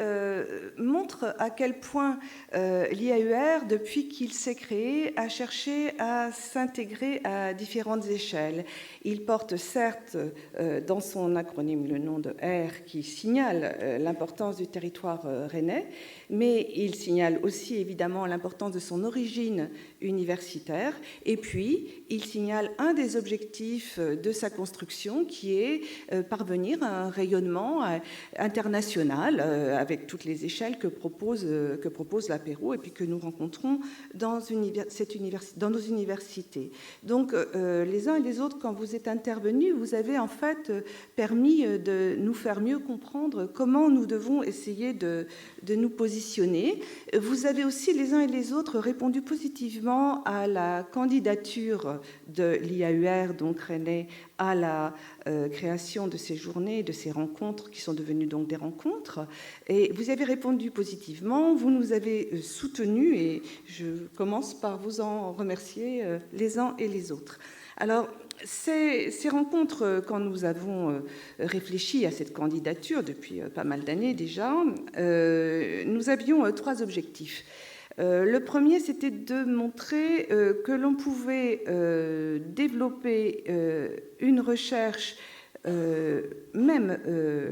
montrent à quel point l'IAER, depuis qu'il s'est créé, a cherché à s'intégrer à différentes échelles. Il porte certes dans son acronyme le nom de R qui signale l'importance du territoire rennais, mais il signale aussi évidemment l'importance de son origine universitaire, et puis il signale un des objectifs de sa construction qui est parvenir à un rayonnement international avec toutes les échelles que propose l'apéro et puis que nous rencontrons dans nos universités. Donc les uns et les autres, quand vous êtes intervenus, vous avez en fait permis de nous faire mieux comprendre comment nous devons essayer de nous positionner. Vous avez aussi les uns et les autres rencontre répondu positivement à la candidature de l'IAUR, donc Rennais, à la création de ces journées, de ces rencontres qui sont devenues donc des rencontres. Et vous avez répondu positivement, vous nous avez soutenus et je commence par vous en remercier les uns et les autres. Alors, ces rencontres, quand nous avons réfléchi à cette candidature depuis pas mal d'années déjà, nous avions 3 objectifs. Le premier, c'était de montrer que l'on pouvait développer une recherche même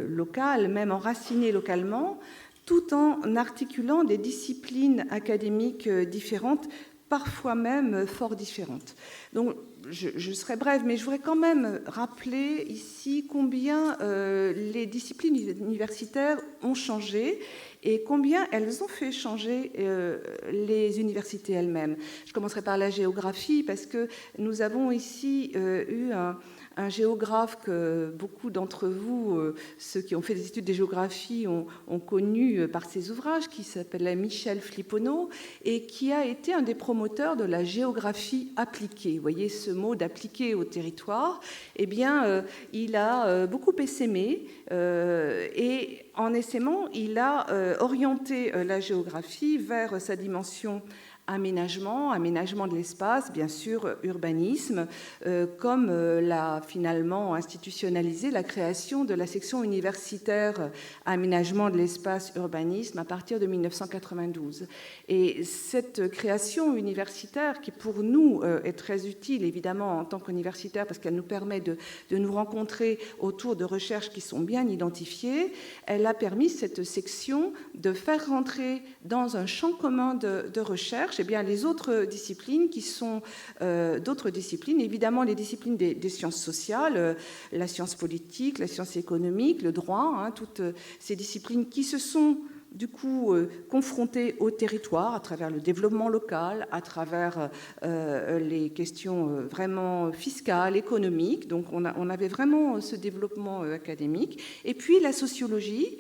locale, même enracinée localement, tout en articulant des disciplines académiques différentes, parfois même fort différentes. Donc, je serai brève, mais je voudrais quand même rappeler ici combien les disciplines universitaires ont changé et combien elles ont fait changer les universités elles-mêmes. Je commencerai par la géographie, parce que nous avons ici eu un géographe que beaucoup d'entre vous, ceux qui ont fait des études de géographie, ont connu par ses ouvrages, qui s'appelle Michel Fliponneau, et qui a été un des promoteurs de la géographie appliquée. Vous voyez ce mot d'appliquer au territoire. Eh bien, il a beaucoup essaimé, et en essaimant, il a orienté la géographie vers sa dimension aménagement de l'espace, bien sûr, urbanisme, comme l'a finalement institutionnalisé la création de la section universitaire aménagement de l'espace, urbanisme à partir de 1992. Et cette création universitaire, qui pour nous est très utile, évidemment, en tant qu'universitaire, parce qu'elle nous permet de nous rencontrer autour de recherches qui sont bien identifiées, elle a permis, cette section, de faire rentrer dans un champ commun de recherche eh bien, les autres disciplines qui sont d'autres disciplines, évidemment les disciplines des sciences sociales, la science politique, la science économique, le droit, toutes ces disciplines qui se sont du coup confrontées au territoire à travers le développement local, à travers les questions vraiment fiscales, économiques. Donc on avait vraiment ce développement académique. Et puis la sociologie,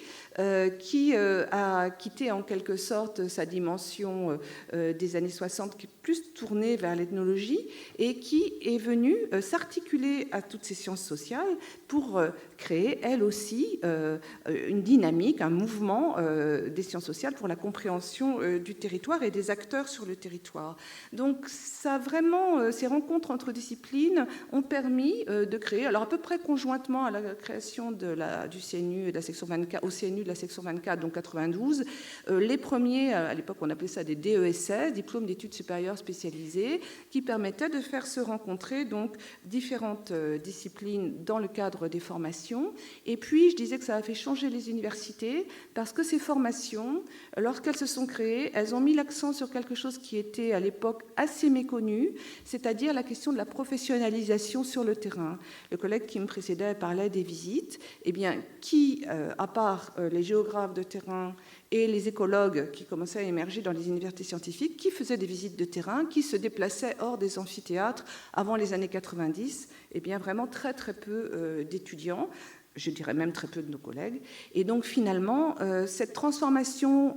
qui a quitté en quelque sorte sa dimension des années 60, qui est plus tournée vers l'ethnologie, et qui est venue s'articuler à toutes ces sciences sociales pour créer, elle aussi, une dynamique, un mouvement des sciences sociales pour la compréhension du territoire et des acteurs sur le territoire. Donc, ça vraiment, ces rencontres entre disciplines ont permis de créer, alors à peu près conjointement à la création du CNU et de la section 24, au CNU de la section 24, donc 92, les premiers, à l'époque on appelait ça des DESS, diplômes d'études supérieures spécialisées, qui permettaient de faire se rencontrer donc différentes disciplines dans le cadre des formations. Et puis je disais que ça a fait changer les universités parce que ces formations, lorsqu'elles se sont créées, elles ont mis l'accent sur quelque chose qui était à l'époque assez méconnu, c'est-à-dire la question de la professionnalisation sur le terrain. Le collègue qui me précédait parlait des visites. Eh bien, qui, à part les géographes de terrain et les écologues qui commençaient à émerger dans les universités scientifiques, qui faisaient des visites de terrain, qui se déplaçaient hors des amphithéâtres avant les années 90, eh bien vraiment très très peu d'étudiants, je dirais même très peu de nos collègues. Et donc finalement, cette transformation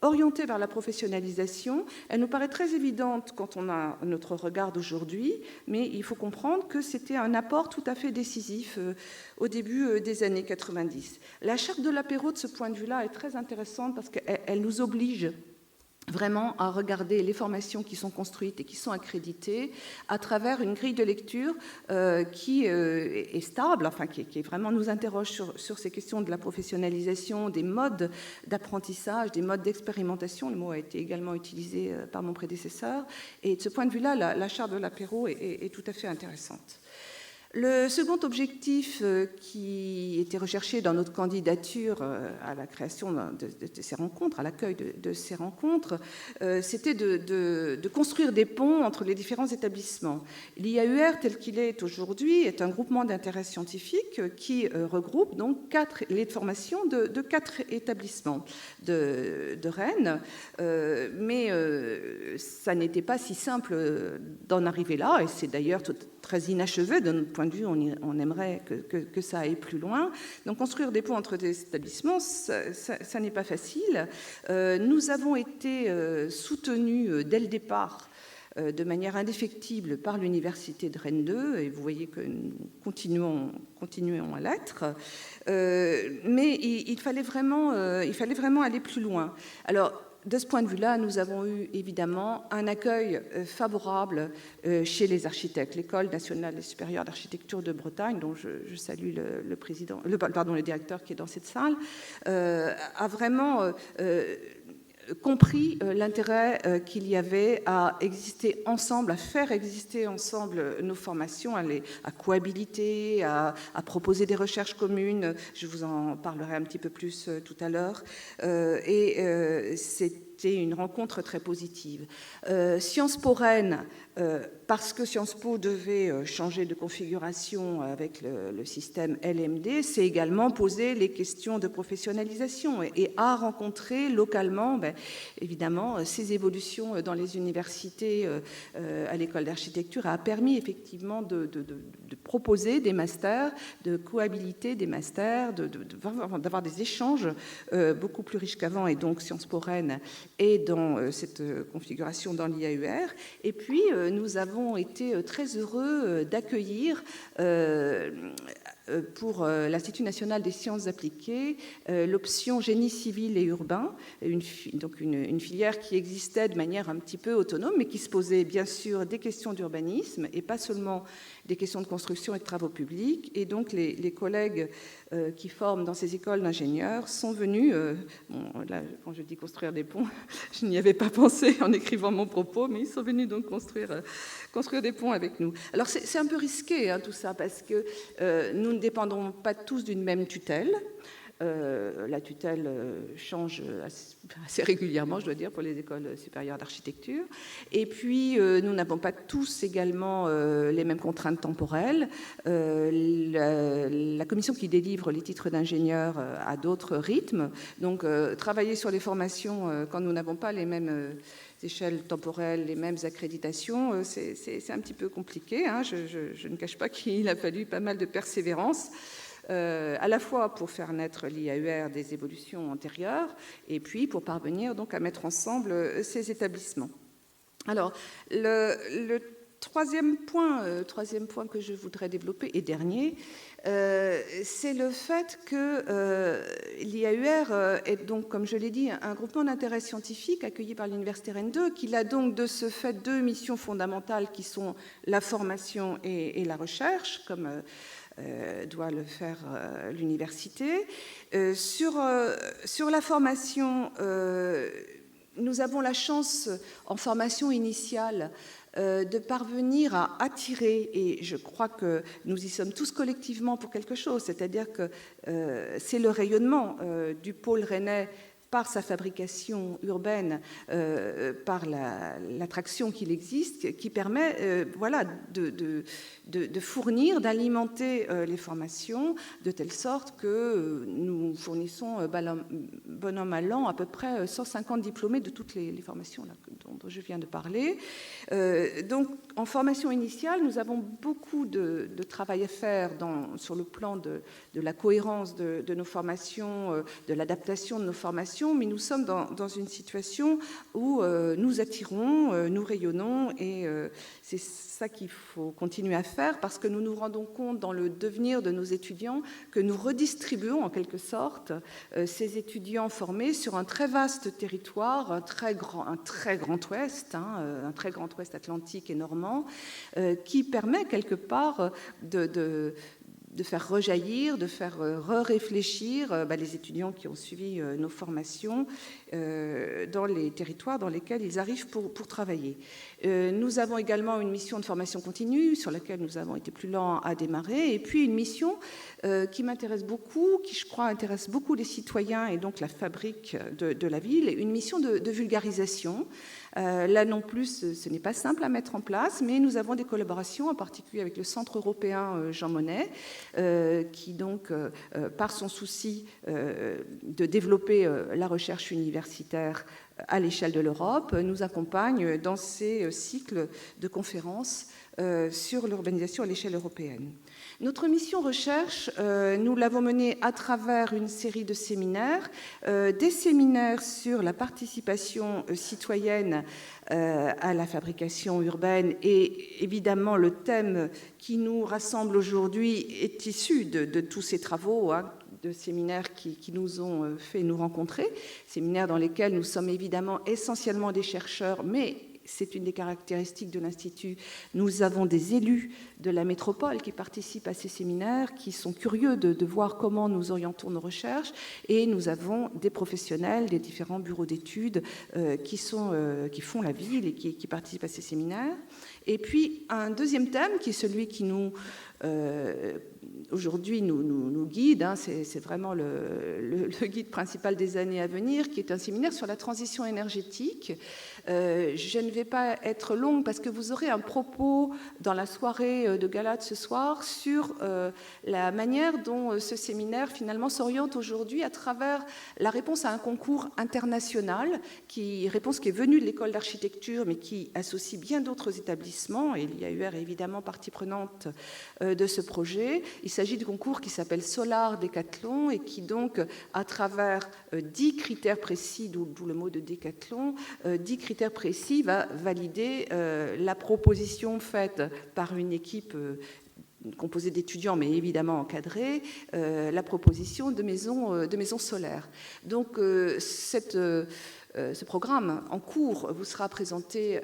orientée vers la professionnalisation, elle nous paraît très évidente quand on a notre regard d'aujourd'hui, mais il faut comprendre que c'était un apport tout à fait décisif au début des années 90. La charte de l'apéro, de ce point de vue-là, est très intéressante parce qu'elle nous oblige vraiment à regarder les formations qui sont construites et qui sont accréditées à travers une grille de lecture qui est stable, enfin qui vraiment nous interroge sur ces questions de la professionnalisation, des modes d'apprentissage, des modes d'expérimentation. Le mot a été également utilisé par mon prédécesseur. Et de ce point de vue-là, la charte de l'apéro est tout à fait intéressante. Le second objectif qui était recherché dans notre candidature à la création de ces rencontres, à l'accueil de ces rencontres, c'était de construire des ponts entre les différents établissements. L'IAUR, tel qu'il est aujourd'hui, est un groupement d'intérêt scientifique qui regroupe donc les formations de 4 établissements de Rennes, mais ça n'était pas si simple d'en arriver là, et c'est d'ailleurs très inachevé. De notre point de vue, on aimerait que ça aille plus loin. Donc construire des ponts entre des établissements, ça n'est pas facile. Nous avons été soutenus dès le départ de manière indéfectible par l'Université de Rennes 2, et vous voyez que nous continuons à l'être. Mais il fallait vraiment aller plus loin. Alors, de ce point de vue-là, nous avons eu évidemment un accueil favorable chez les architectes. L'École nationale et supérieure d'architecture de Bretagne, dont je salue le directeur qui est dans cette salle, a vraiment compris l'intérêt qu'il y avait à exister ensemble, à faire exister ensemble nos formations, à cohabiter, à proposer des recherches communes. Je vous en parlerai un petit peu plus tout à l'heure. C'était une rencontre très positive. Sciences Po Rennes, parce que Sciences Po devait changer de configuration avec le système LMD, s'est également posé les questions de professionnalisation et a rencontré localement, évidemment, ces évolutions dans les universités à l'école d'architecture a permis effectivement de proposer des masters, de cohabiliter des masters, d'avoir des échanges beaucoup plus riches qu'avant, et donc Sciences Po Rennes est dans cette configuration dans l'IAUR. Et puis, nous avons été très heureux d'accueillir pour l'Institut national des sciences appliquées l'option génie civil et urbain, donc une filière qui existait de manière un petit peu autonome, mais qui se posait bien sûr des questions d'urbanisme et pas seulement des questions de construction et de travaux publics. Et donc les collègues qui forment dans ces écoles d'ingénieurs sont venus, là, quand je dis construire des ponts, je n'y avais pas pensé en écrivant mon propos, mais ils sont venus donc construire des ponts avec nous. Alors c'est un peu risqué tout ça, parce que nous ne dépendons pas tous d'une même tutelle. La tutelle change assez régulièrement, je dois dire, pour les écoles supérieures d'architecture. Et puis, nous n'avons pas tous également les mêmes contraintes temporelles. La commission qui délivre les titres d'ingénieur a d'autres rythmes. Donc, travailler sur les formations quand nous n'avons pas les mêmes échelles temporelles, les mêmes accréditations, c'est un petit peu compliqué. Je ne cache pas qu'il a fallu pas mal de persévérance. À la fois pour faire naître l'IAUR des évolutions antérieures et puis pour parvenir donc à mettre ensemble ces établissements. Alors, le troisième point que je voudrais développer, et dernier, c'est le fait que l'IAUR est donc, comme je l'ai dit, un groupement d'intérêt scientifique accueilli par l'Université Rennes 2, qui a donc de ce fait deux missions fondamentales qui sont la formation et la recherche, comme doit le faire l'université. Sur la formation, nous avons la chance, en formation initiale, de parvenir à attirer, et je crois que nous y sommes tous collectivement pour quelque chose, c'est-à-dire que c'est le rayonnement du pôle rennais par sa fabrication urbaine, par l'attraction qu'il existe, qui permet de fournir, d'alimenter les formations de telle sorte que nous fournissons bon an mal an à peu près 150 diplômés de toutes les formations là, dont je viens de parler. Donc en formation initiale, nous avons beaucoup de travail à faire sur le plan de la cohérence de nos formations, de l'adaptation de nos formations, mais nous sommes dans une situation où nous attirons, nous rayonnons, et c'est ça qu'il faut continuer à faire, parce que nous nous rendons compte dans le devenir de nos étudiants que nous redistribuons en quelque sorte ces étudiants formés sur un très vaste territoire, un très grand ouest, un très grand ouest atlantique et normand, qui permet quelque part de faire rejaillir, de faire réfléchir les étudiants qui ont suivi nos formations dans les territoires dans lesquels ils arrivent pour travailler. Nous avons également une mission de formation continue sur laquelle nous avons été plus lents à démarrer, et puis une mission qui m'intéresse beaucoup, qui je crois intéresse beaucoup les citoyens et donc la fabrique de la ville, une mission de vulgarisation. Là non plus, ce n'est pas simple à mettre en place, mais nous avons des collaborations, en particulier avec le Centre européen Jean Monnet, qui donc, par son souci de développer la recherche universitaire à l'échelle de l'Europe, nous accompagne dans ces cycles de conférences sur l'urbanisation à l'échelle européenne. Notre mission recherche, nous l'avons menée à travers une série de séminaires, des séminaires sur la participation citoyenne à la fabrication urbaine, et évidemment le thème qui nous rassemble aujourd'hui est issu de tous ces travaux, de séminaires qui nous ont fait nous rencontrer, séminaires dans lesquels nous sommes évidemment essentiellement des chercheurs, mais c'est une des caractéristiques de l'Institut. Nous avons des élus de la métropole qui participent à ces séminaires, qui sont curieux de voir comment nous orientons nos recherches, et nous avons des professionnels des différents bureaux d'études qui font la ville et qui participent à ces séminaires. Et puis un deuxième thème qui est celui qui nous aujourd'hui nous guide, c'est vraiment le guide principal des années à venir, qui est un séminaire sur la transition énergétique. Je ne vais pas être longue parce que vous aurez un propos dans la soirée de gala de ce soir sur la manière dont ce séminaire finalement s'oriente aujourd'hui à travers la réponse à un concours international, réponse qui est venue de l'école d'architecture mais qui associe bien d'autres établissements, et l'IAUR est évidemment partie prenante de ce projet. Il s'agit du concours qui s'appelle Solar Décathlon et qui donc, à travers 10 critères précis, d'où le mot de décathlon, 10 critères précis, va valider la proposition faite par une équipe composée d'étudiants, mais évidemment encadrée, la proposition de maisons solaires. Donc, ce programme en cours vous sera présenté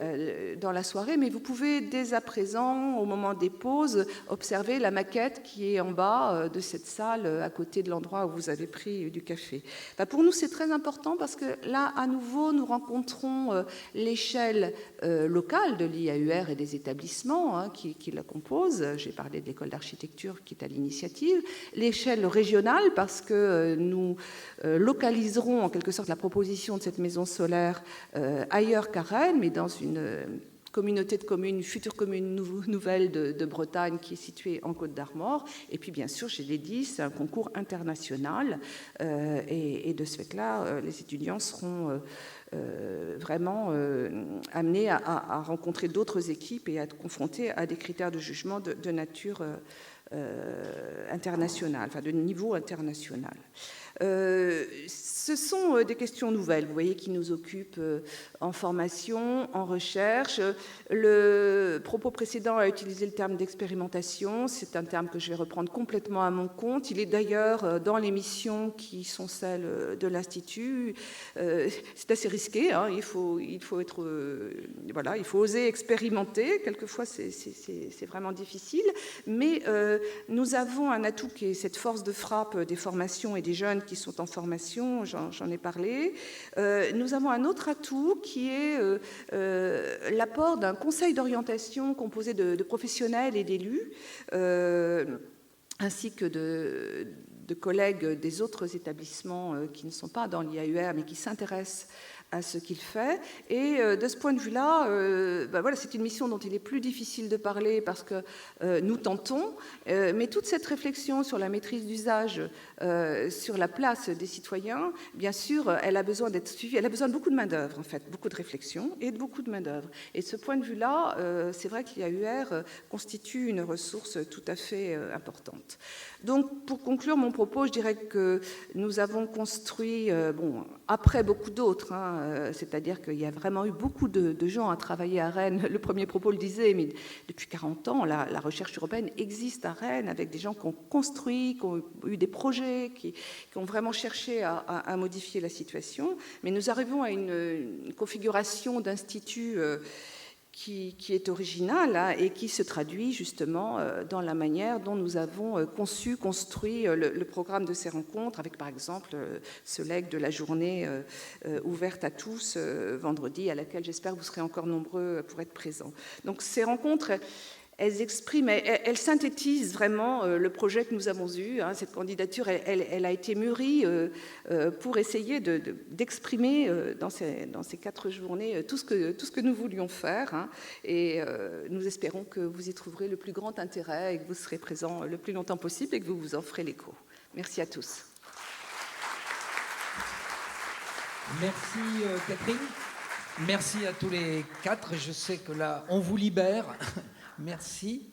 dans la soirée, mais vous pouvez dès à présent, au moment des pauses, observer la maquette qui est en bas de cette salle, à côté de l'endroit où vous avez pris du café. Pour nous, c'est très important parce que là, à nouveau, nous rencontrons l'échelle locale de l'IAUR et des établissements qui la composent. J'ai parlé de l'école d'architecture qui est à l'initiative. L'échelle régionale, parce que nous localiserons en quelque sorte la proposition de cette maison solaire ailleurs qu'à Rennes, mais dans une communauté de communes, une future commune nouvelle de Bretagne qui est située en Côte d'Armor. Et puis bien sûr, je l'ai dit, c'est un concours international et de ce fait-là, les étudiants seront vraiment amenés à rencontrer d'autres équipes et à être confrontés à des critères de jugement de nature internationale, enfin de niveau international. Ce sont des questions nouvelles, vous voyez, qui nous occupent en formation, en recherche. Le propos précédent a utilisé le terme d'expérimentation. C'est un terme que je vais reprendre complètement à mon compte. Il est d'ailleurs dans les missions qui sont celles de l'Institut. C'est assez risqué. Il faut oser expérimenter. Quelquefois, c'est vraiment difficile. Mais nous avons un atout qui est cette force de frappe des formations et des jeunes qui sont en formation, j'en ai parlé. Nous avons un autre atout qui est l'apport d'un conseil d'orientation composé de professionnels et d'élus, ainsi que de collègues des autres établissements qui ne sont pas dans l'IAUR mais qui s'intéressent à ce qu'il fait. Et de ce point de vue-là, voilà, c'est une mission dont il est plus difficile de parler parce que nous tentons, mais toute cette réflexion sur la maîtrise d'usage, sur la place des citoyens, bien sûr, elle a besoin d'être suivie, elle a besoin de beaucoup de main-d'œuvre, en fait, beaucoup de réflexion et de beaucoup de main-d'œuvre. Et de ce point de vue-là, c'est vrai que l'IAUR constitue une ressource tout à fait importante. Donc, pour conclure mon propos, je dirais que nous avons construit, après beaucoup d'autres, c'est-à-dire qu'il y a vraiment eu beaucoup de gens à travailler à Rennes. Le premier propos le disait, mais depuis 40 ans, la recherche urbaine existe à Rennes avec des gens qui ont construit, qui ont eu des projets, qui ont vraiment cherché à modifier la situation. Mais nous arrivons à une configuration d'institut qui est original et qui se traduit justement dans la manière dont nous avons construit le programme de ces rencontres, avec par exemple ce legs de la journée ouverte à tous vendredi, à laquelle j'espère que vous serez encore nombreux pour être présents. Donc ces rencontres, elles synthétisent vraiment le projet que nous avons eu. Cette candidature, elle a été mûrie pour essayer d'exprimer dans ces 4 journées tout ce que nous voulions faire. Et nous espérons que vous y trouverez le plus grand intérêt et que vous serez présents le plus longtemps possible et que vous vous en ferez l'écho. Merci à tous. Merci Catherine. Merci à tous les quatre. Je sais que là, on vous libère. Merci.